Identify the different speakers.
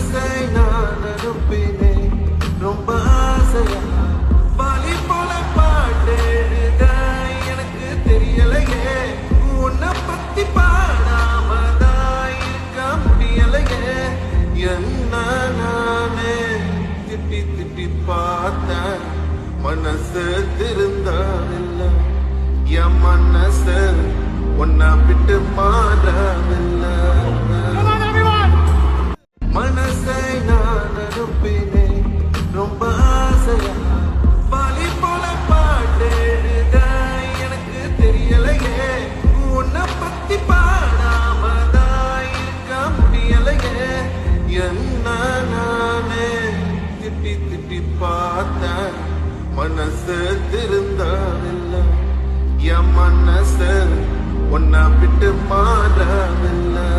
Speaker 1: மனசை நான் அனுப்பினேன் ரொம்ப ஆசையா பாலி போல பாட்டேடுத எனக்கு தெரியலையே உன்னை பத்தி பாடாமதான் இருக்க முடியலையே என்ன நானே திட்டி திட்டி பார்த்தேன் மனசு திருந்தாவில்லை என் மனசு உன்னை விட்டு மாறவில்லை மனசை நான் அனுப்பினேன் ரொம்ப ஆசையா பாலி போல பாட்டேடுத எனக்கு தெரியலையே உன்னை பத்தி பாடாமதான் இருக்க முடியலையே என்ன நானே திட்டி திட்டி பார்த்தேன் மனசு திருந்தாவில்லை என் மனசு உன்னை விட்டு மாறவில்லை